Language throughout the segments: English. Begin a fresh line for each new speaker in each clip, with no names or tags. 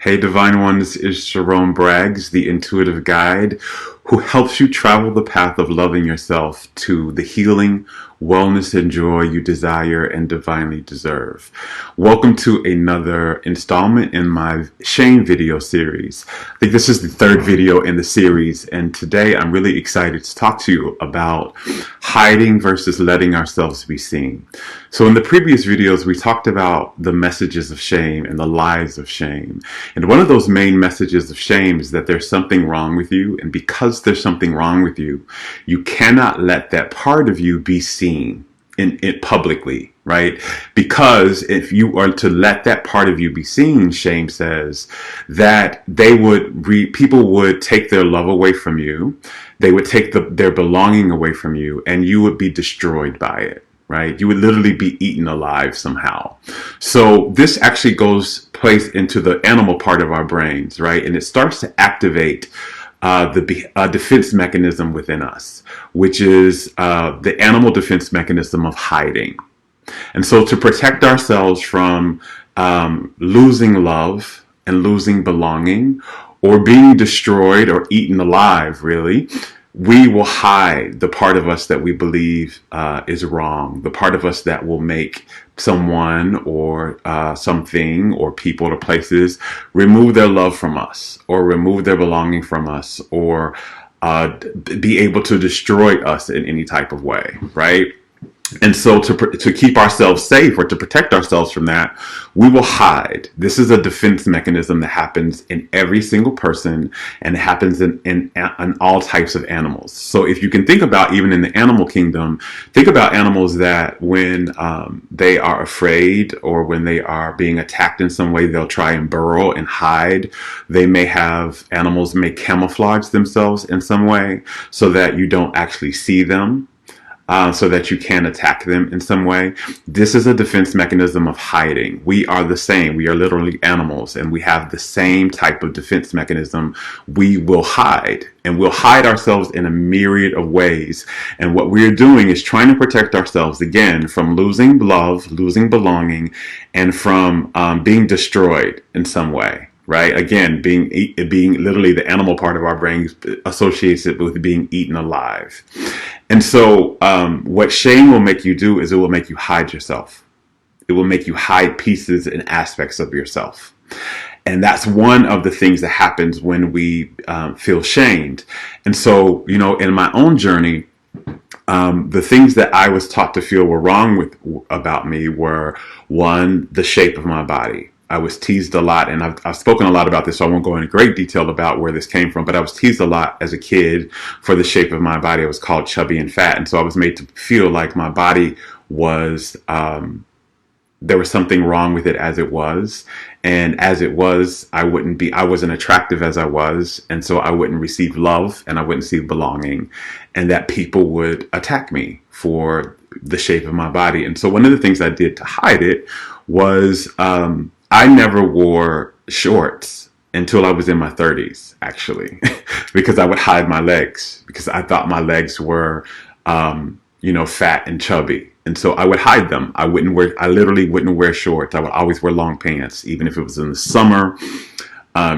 Hey Divine Ones, it's Jerome Braggs, the intuitive guide who helps you travel the path of loving yourself to the healing, wellness, and joy you desire and divinely deserve. Welcome to another installment in my shame video series. I think this is the third video in the series, and today I'm really excited to talk to you about hiding versus letting ourselves be seen. So in the previous videos, we talked about the messages of shame and the lies of shame. And one of those main messages of shame is that there's something wrong with you. And because there's something wrong with you, you cannot let that part of you be seen in it publicly, right? Because if you are to let that part of you be seen, shame says that people would take their love away from you. They would take their belonging away from you, and you would be destroyed by it. Right? You would literally be eaten alive somehow. So this actually plays into the animal part of our brains, right? And it starts to activate the defense mechanism within us, which is the animal defense mechanism of hiding. And so to protect ourselves from losing love and losing belonging, or being destroyed or eaten alive, really, we will hide the part of us that we believe is wrong, the part of us that will make someone or something or people or places remove their love from us, or remove their belonging from us, or be able to destroy us in any type of way, right? And so to keep ourselves safe, or to protect ourselves from that, we will hide. This is a defense mechanism that happens in every single person, and it happens in all types of animals. So if you can think about, even in the animal kingdom, think about animals that when they are afraid, or when they are being attacked in some way, they'll try and burrow and hide. Animals may camouflage themselves in some way so that you don't actually see them. So that you can attack them in some way. This is a defense mechanism of hiding. We are the same. We are literally animals, and we have the same type of defense mechanism. We will hide, and we'll hide ourselves in a myriad of ways. And what we're doing is trying to protect ourselves, again, from losing love, losing belonging, and from being destroyed in some way. Right? Again, being literally the animal part of our brain associates it with being eaten alive. And so what shame will make you do is it will make you hide yourself. It will make you hide pieces and aspects of yourself. And that's one of the things that happens when we feel shamed. And so, in my own journey, the things that I was taught to feel were wrong about me were, one, the shape of my body. I was teased a lot, and I've spoken a lot about this, so I won't go into great detail about where this came from, but I was teased a lot as a kid for the shape of my body. I was called chubby and fat, and so I was made to feel like my body was, there was something wrong with it as it was, and as it was, I wasn't attractive as I was, and so I wouldn't receive love, and I wouldn't receive belonging, and that people would attack me for the shape of my body. And so one of the things I did to hide it was, I never wore shorts until I was in my 30s, actually, because I would hide my legs, because I thought my legs were, fat and chubby. And so I would hide them. I literally wouldn't wear shorts. I would always wear long pants, even if it was in the summer,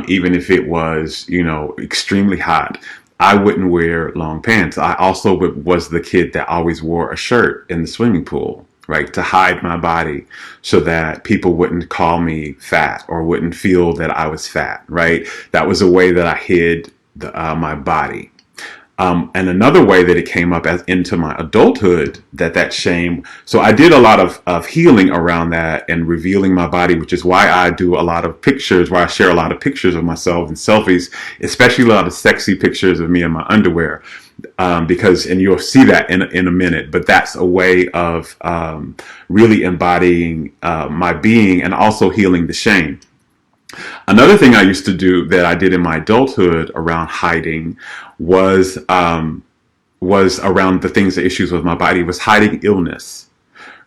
even if it was, extremely hot. I wouldn't wear long pants. I also was the kid that always wore a shirt in the swimming pool, right, to hide my body so that people wouldn't call me fat or wouldn't feel that I was fat, right? That was a way that I hid my body. And another way that it came up into my adulthood, that shame. So I did a lot of healing around that and revealing my body, which is why I do a lot of pictures, why I share a lot of pictures of myself and selfies, especially a lot of sexy pictures of me in my underwear. Because, and you'll see that in a minute, but that's a way of really embodying my being and also healing the shame. Another thing I used to do that I did in my adulthood around hiding was around the issues with my body, was hiding illness,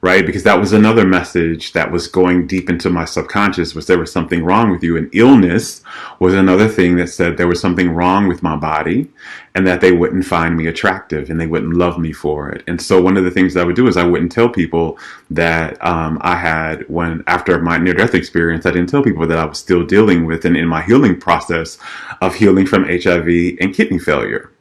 right? Because that was another message that was going deep into my subconscious, was there was something wrong with you. And illness was another thing that said there was something wrong with my body and that they wouldn't find me attractive and they wouldn't love me for it. And so one of the things I would do is I wouldn't tell people that I had, when after my near-death experience, I didn't tell people that I was still dealing with and in my healing process of healing from HIV and kidney failure.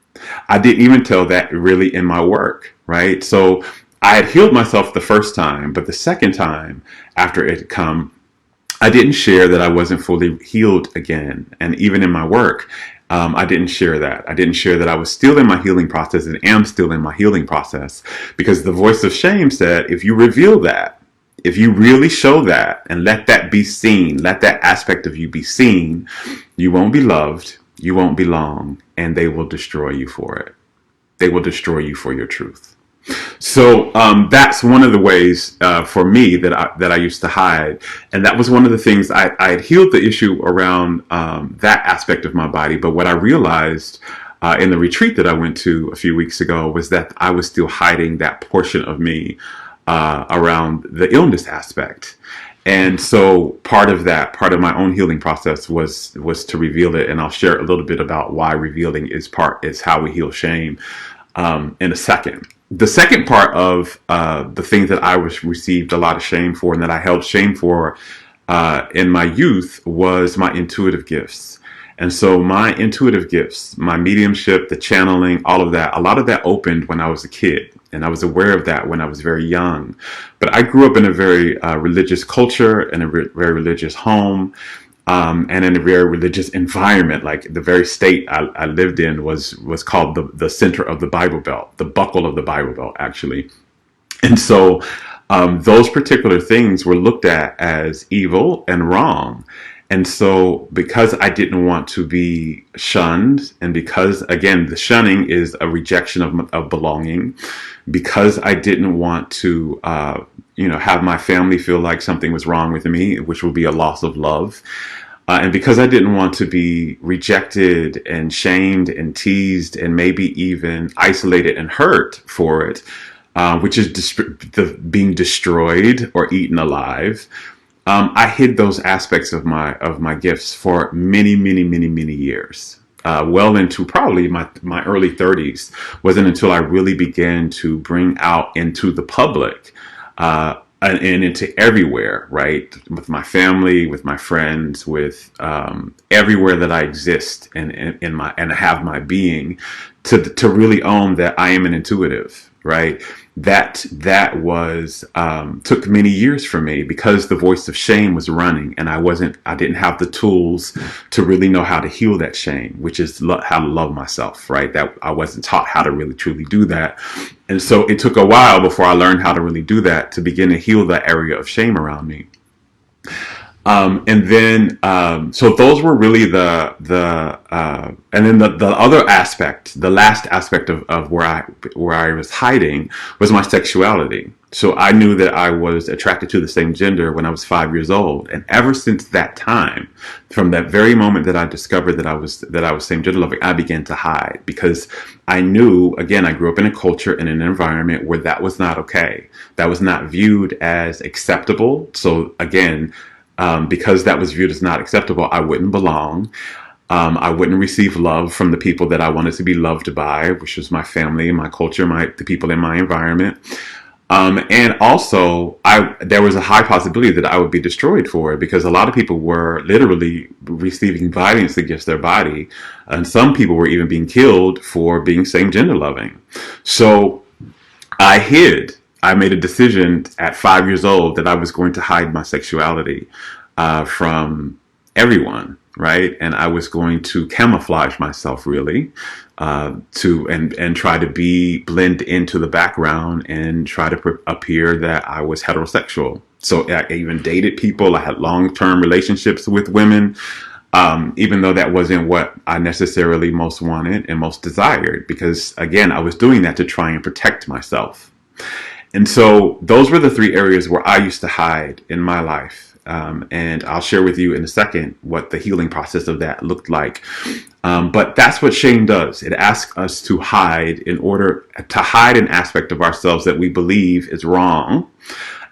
I didn't even tell that really in my work, right? So I had healed myself the first time, but the second time after it had come, I didn't share that I wasn't fully healed again. And even in my work, I didn't share that. I didn't share that I was still in my healing process and am still in my healing process, because the voice of shame said, if you reveal that, if you really show that and let that be seen, let that aspect of you be seen, you won't be loved, you won't belong, and they will destroy you for it. They will destroy you for your truth. So that's one of the ways for me that I used to hide, and that was one of the things I had healed the issue around that aspect of my body. But what I realized in the retreat that I went to a few weeks ago was that I was still hiding that portion of me around the illness aspect. And so part of my own healing process was to reveal it, and I'll share a little bit about why revealing is how we heal shame in a second. The second part of the things that I received a lot of shame for and that I held shame for in my youth was my intuitive gifts. And so my intuitive gifts, my mediumship, the channeling, all of that, a lot of that opened when I was a kid. And I was aware of that when I was very young. But I grew up in a very religious culture, in a very religious home, and in a very religious environment. Like the very state I lived in was called the center of the Bible Belt, the buckle of the Bible Belt, actually. And so those particular things were looked at as evil and wrong. And so because I didn't want to be shunned, and because, again, the shunning is a rejection of belonging, because I didn't want to, have my family feel like something was wrong with me, which would be a loss of love. And because I didn't want to be rejected and shamed and teased and maybe even isolated and hurt for it, which is being destroyed or eaten alive, I hid those aspects of my gifts for many, many, many, many years. Well into probably my early 30s. Wasn't until I really began to bring out into the public and into everywhere, right? With my family, with my friends, with everywhere that I exist and have my being, to really own that I am an intuitive, right? That was took many years for me, because the voice of shame was running, and I didn't have the tools to really know how to heal that shame, which is how to love myself, right? That I wasn't taught how to really truly do that. And so it took a while before I learned how to really do that, to begin to heal that area of shame around me. And then, so those were really and then the other aspect, the last aspect of where I was hiding was my sexuality. So I knew that I was attracted to the same gender when I was 5 years old. And ever since that time, from that very moment that I discovered that I was same gender loving, I began to hide, because I knew, again, I grew up in a culture and an environment where that was not okay. That was not viewed as acceptable. So again, because that was viewed as not acceptable, I wouldn't belong. I wouldn't receive love from the people that I wanted to be loved by, which was my family, my culture, the people in my environment. And also, there was a high possibility that I would be destroyed for it, because a lot of people were literally receiving violence against their body, and some people were even being killed for being same gender loving. So I hid. I made a decision at 5 years old that I was going to hide my sexuality from everyone, right? And I was going to camouflage myself, really, and try to blend into the background and try to appear that I was heterosexual. So I even dated people. I had long-term relationships with women, even though that wasn't what I necessarily most wanted and most desired, because, again, I was doing that to try and protect myself. And so those were the three areas where I used to hide in my life. And I'll share with you in a second what the healing process of that looked like. But that's what shame does. It asks us to hide in order to hide an aspect of ourselves that we believe is wrong.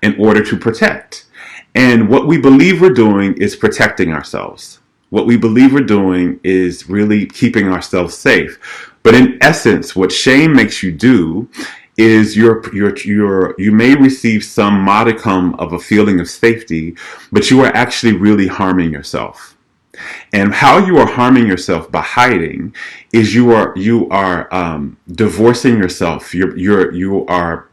in order to protect. And what we believe we're doing is protecting ourselves. What we believe we're doing is really keeping ourselves safe. But in essence, what shame makes you do is you may receive some modicum of a feeling of safety, but you are actually really harming yourself. And how you are harming yourself by hiding is you are divorcing yourself. You are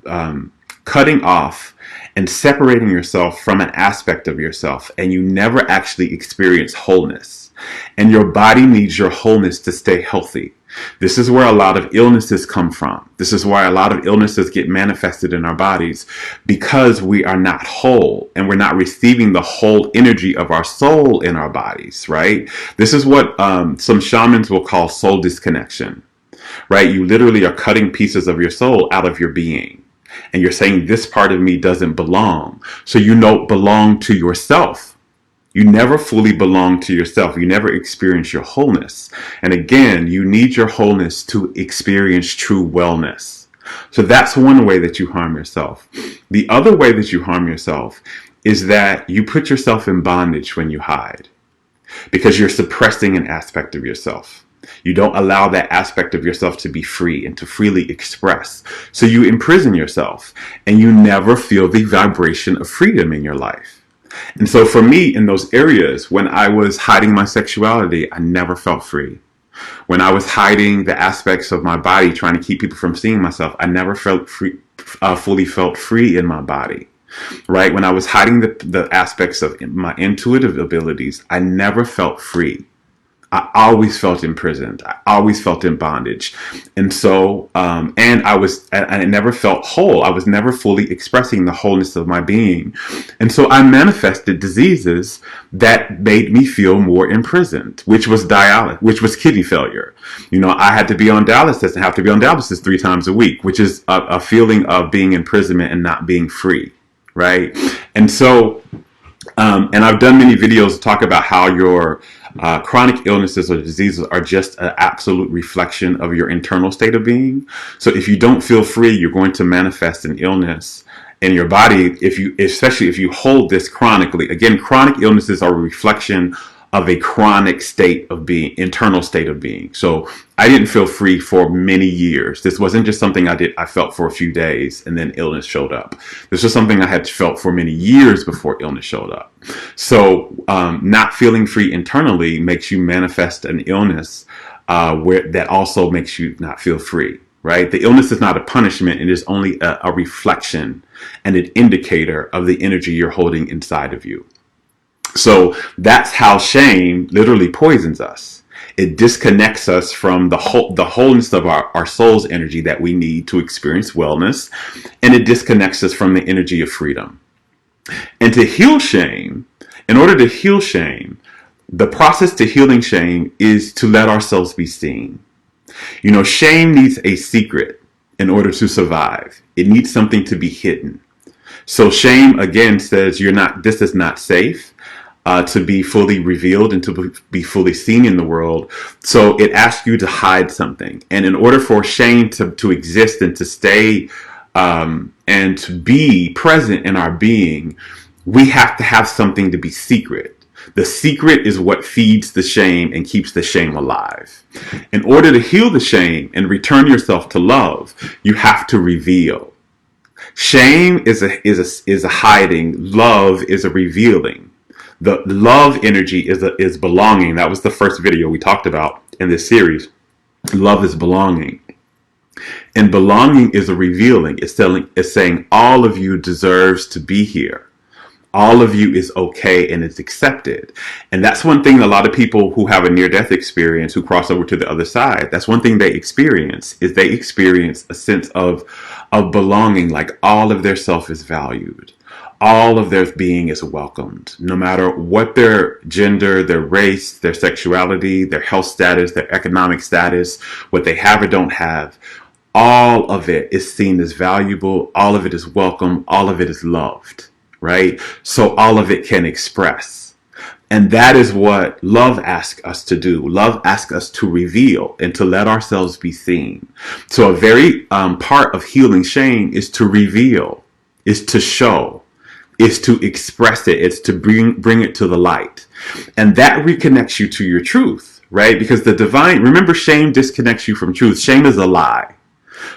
cutting off and separating yourself from an aspect of yourself, and you never actually experience wholeness. And your body needs your wholeness to stay healthy. This is where a lot of illnesses come from. This is why a lot of illnesses get manifested in our bodies, because we are not whole and we're not receiving the whole energy of our soul in our bodies, right? This is what some shamans will call soul disconnection, right? You literally are cutting pieces of your soul out of your being. And you're saying, this part of me doesn't belong. So you don't belong to yourself. You never fully belong to yourself. You never experience your wholeness. And again, you need your wholeness to experience true wellness. So that's one way that you harm yourself. The other way that you harm yourself is that you put yourself in bondage when you hide, because you're suppressing an aspect of yourself. You don't allow that aspect of yourself to be free and to freely express. So you imprison yourself and you never feel the vibration of freedom in your life. And so for me, in those areas, when I was hiding my sexuality, I never felt free. When I was hiding the aspects of my body, trying to keep people from seeing myself, I never felt free, fully felt free in my body. Right? When I was hiding the aspects of my intuitive abilities, I never felt free. I always felt imprisoned. I always felt in bondage. And so, and I never felt whole. I was never fully expressing the wholeness of my being. And so I manifested diseases that made me feel more imprisoned, which was dialysis, which was kidney failure. You know, I had to be on dialysis and have to be on dialysis 3 times a week, which is a feeling of being imprisonment and not being free. Right? And so, and I've done many videos to talk about how your chronic illnesses or diseases are just an absolute reflection of your internal state of being. So if you don't feel free, you're going to manifest an illness in your body. Especially if you hold this chronically. Again, chronic illnesses are a reflection of a chronic state of being, internal state of being. So I didn't feel free for many years. This wasn't just something I felt for a few days and then illness showed up. This was something I had felt for many years before illness showed up. So not feeling free internally makes you manifest an illness that also makes you not feel free. Right? The illness is not a punishment. It is only a reflection and an indicator of the energy you're holding inside of you. So that's how shame literally poisons us. It disconnects us from the wholeness of our soul's energy that we need to experience wellness. And it disconnects us from the energy of freedom. And to heal shame, in order to heal shame, the process to healing shame is to let ourselves be seen. You know, shame needs a secret in order to survive. It needs something to be hidden. So shame again says this is not safe. To be fully revealed and to be fully seen in the world. So it asks you to hide something. And in order for shame to exist and to stay and to be present in our being, we have to have something to be secret. The secret is what feeds the shame and keeps the shame alive. In order to heal the shame and return yourself to love, you have to reveal. Shame is a hiding. Love is a revealing. The love energy is belonging. That was the first video we talked about in this series. Love is belonging. And belonging is a revealing. It's saying all of you deserves to be here. All of you is okay and it's accepted. And that's one thing a lot of people who have a near-death experience, who cross over to the other side, that's one thing they experience, is they experience a sense of belonging, like all of their self is valued. All of their being is welcomed, no matter what their gender, their race, their sexuality, their health status, their economic status, what they have or don't have. All of it is seen as valuable. All of it is welcome. All of it is loved, right? So all of it can express. And that is what love asks us to do. Love asks us to reveal and to let ourselves be seen. So a very part of healing shame is to reveal, is to show. is to express it. It's to bring it to the light. And that reconnects you to your truth, right? Because the divine, remember, shame disconnects you from truth. Shame is a lie.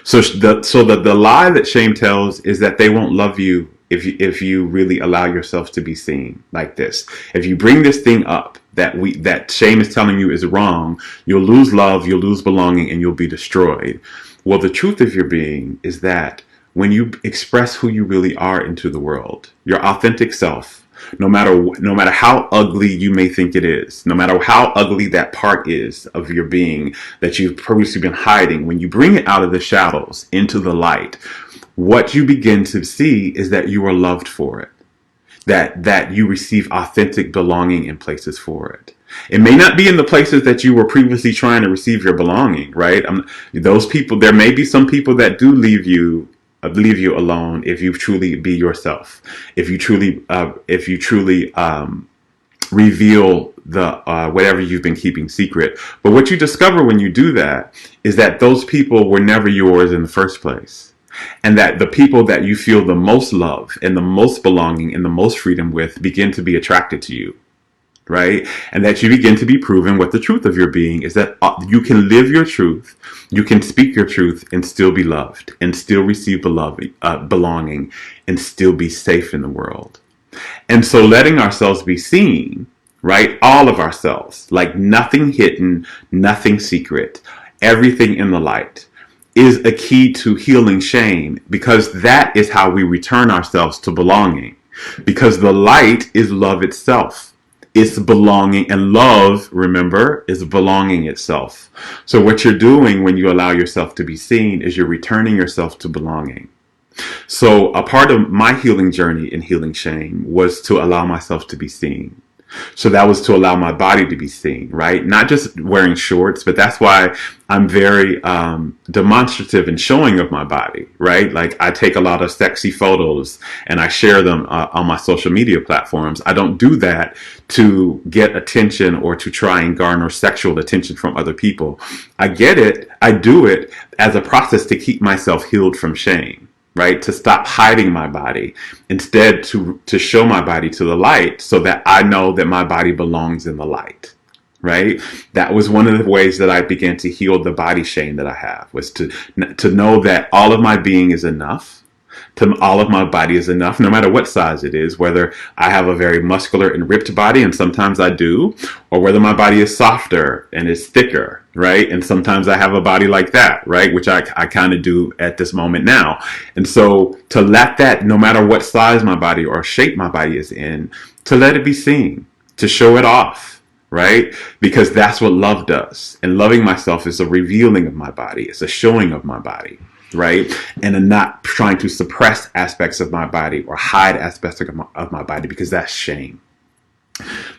So the lie that shame tells is that they won't love you if you really allow yourself to be seen like this. If you bring this thing up that shame is telling you is wrong, you'll lose love, you'll lose belonging, and you'll be destroyed. Well, the truth of your being is that when you express who you really are into the world, your authentic self, no matter how ugly you may think it is, no matter how ugly that part is of your being that you've previously been hiding, when you bring it out of the shadows into the light, what you begin to see is that you are loved for it, that you receive authentic belonging in places for it. It may not be in the places that you were previously trying to receive your belonging, right? Those people, there may be some people that do leave you alone if you truly be yourself, if you truly reveal the whatever you've been keeping secret. But what you discover when you do that is that those people were never yours in the first place, and that the people that you feel the most love and the most belonging and the most freedom with begin to be attracted to you. Right? And that you begin to be proven what the truth of your being is, that you can live your truth, you can speak your truth and still be loved and still receive belonging and still be safe in the world. And so letting ourselves be seen, right? All of ourselves, like nothing hidden, nothing secret, everything in the light, is a key to healing shame, because that is how we return ourselves to belonging. Because the light is love itself. It's belonging, and love, remember, is belonging itself. So what you're doing when you allow yourself to be seen is you're returning yourself to belonging. So a part of my healing journey in healing shame was to allow myself to be seen. So that was to allow my body to be seen, right? Not just wearing shorts, but that's why I'm very demonstrative in showing of my body, right? Like I take a lot of sexy photos and I share them on my social media platforms. I don't do that to get attention or to try and garner sexual attention from other people. I do it as a process to keep myself healed from shame. Right? To stop hiding my body, instead to show my body to the light, so that I know that my body belongs in the light. Right? That was one of the ways that I began to heal the body shame that I have, was to know that all of my being is enough. All of my body is enough, no matter what size it is, whether I have a very muscular and ripped body, and sometimes I do, or whether my body is softer and is thicker, right? And sometimes I have a body like that, right? Which I kind of do at this moment now. And so to let that, no matter what size my body or shape my body is in, to let it be seen, to show it off, right? Because that's what love does. And loving myself is a revealing of my body. It's a showing of my body. Right? And I'm not trying to suppress aspects of my body or hide aspects of my body, because that's shame.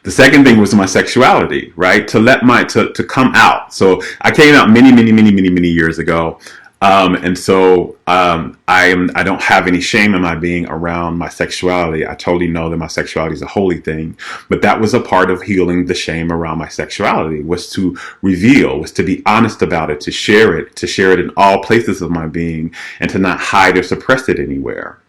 The second thing was my sexuality, right? To come out. So I came out many years ago. And so I don't have any shame in my being around my sexuality. I totally know that my sexuality is a holy thing, but that was a part of healing the shame around my sexuality, was to reveal, was to be honest about it, to share it in all places of my being, and to not hide or suppress it anywhere.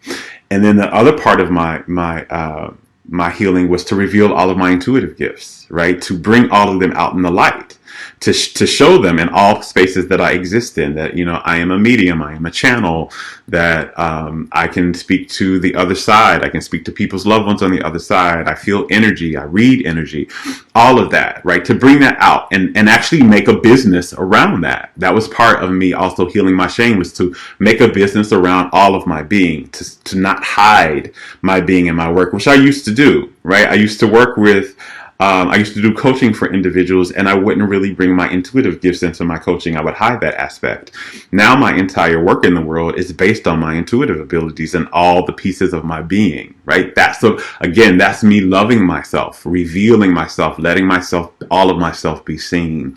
And then the other part of my healing was to reveal all of my intuitive gifts, right? To bring all of them out in the light. To show them in all spaces that I exist in, that, I am a medium, I am a channel, that I can speak to the other side, I can speak to people's loved ones on the other side, I feel energy, I read energy, all of that, right? To bring that out and actually make a business around that. That was part of me also healing my shame, was to make a business around all of my being, to not hide my being in my work, which I used to do, right? I used to work with I used to do coaching for individuals, and I wouldn't really bring my intuitive gifts into my coaching. I would hide that aspect. Now my entire work in the world is based on my intuitive abilities and all the pieces of my being, right? That's me loving myself, revealing myself, letting all of myself be seen,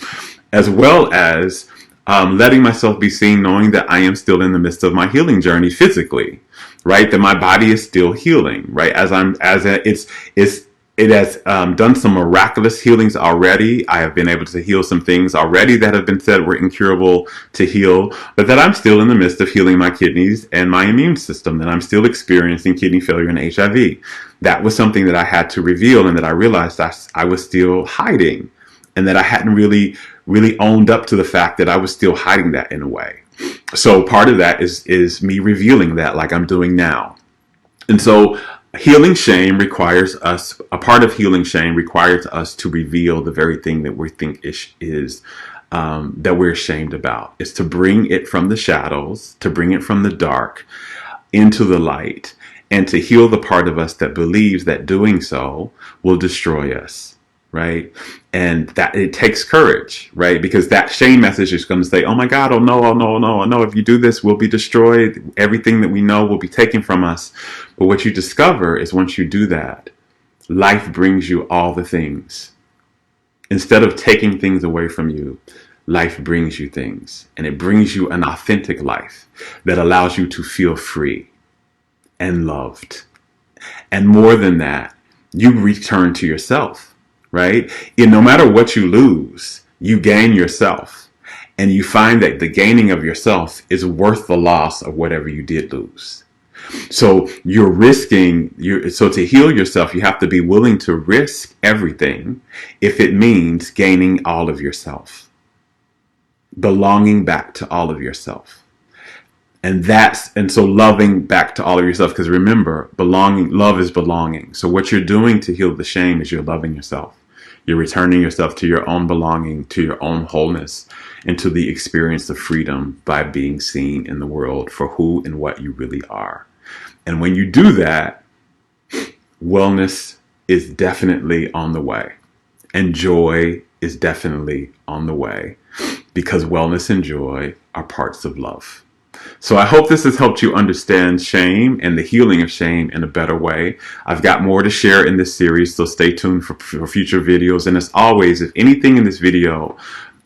as well as letting myself be seen, knowing that I am still in the midst of my healing journey physically, right? That my body is still healing, right? It has done some miraculous healings already. I have been able to heal some things already that have been said were incurable to heal, but that I'm still in the midst of healing my kidneys and my immune system, that I'm still experiencing kidney failure and HIV. That was something that I had to reveal, and that I realized I was still hiding, and that I hadn't really owned up to the fact that I was still hiding that in a way. So part of that is me revealing that, like I'm doing now. And so healing shame requires us, a part of healing shame requires us to reveal the very thing that we think is that we're ashamed about. It's to bring it from the shadows, to bring it from the dark into the light, and to heal the part of us that believes that doing so will destroy us. Right. And that it takes courage, right? Because that shame message is going to say, oh my God, oh no, oh no, oh no, oh no, if you do this, we'll be destroyed. Everything that we know will be taken from us. But what you discover is once you do that, life brings you all the things. Instead of taking things away from you, life brings you things. And it brings you an authentic life that allows you to feel free and loved. And more than that, you return to yourself. Right? And no matter what you lose, you gain yourself. And you find that the gaining of yourself is worth the loss of whatever you did lose. So you're risking, so to heal yourself, you have to be willing to risk everything if it means gaining all of yourself, belonging back to all of yourself. And so loving back to all of yourself, because remember, love is belonging. So what you're doing to heal the shame is you're loving yourself. You're returning yourself to your own belonging, to your own wholeness, and to the experience of freedom by being seen in the world for who and what you really are. And when you do that, wellness is definitely on the way. And joy is definitely on the way, because wellness and joy are parts of love. So I hope this has helped you understand shame and the healing of shame in a better way. I've got more to share in this series, so stay tuned for future videos. And as always, if anything in this video,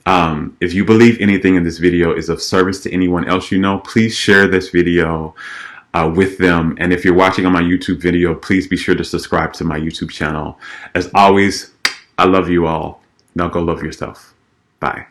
if you believe anything in this video is of service to anyone else you know, please share this video with them. And if you're watching on my YouTube video, please be sure to subscribe to my YouTube channel. As always, I love you all. Now go love yourself. Bye.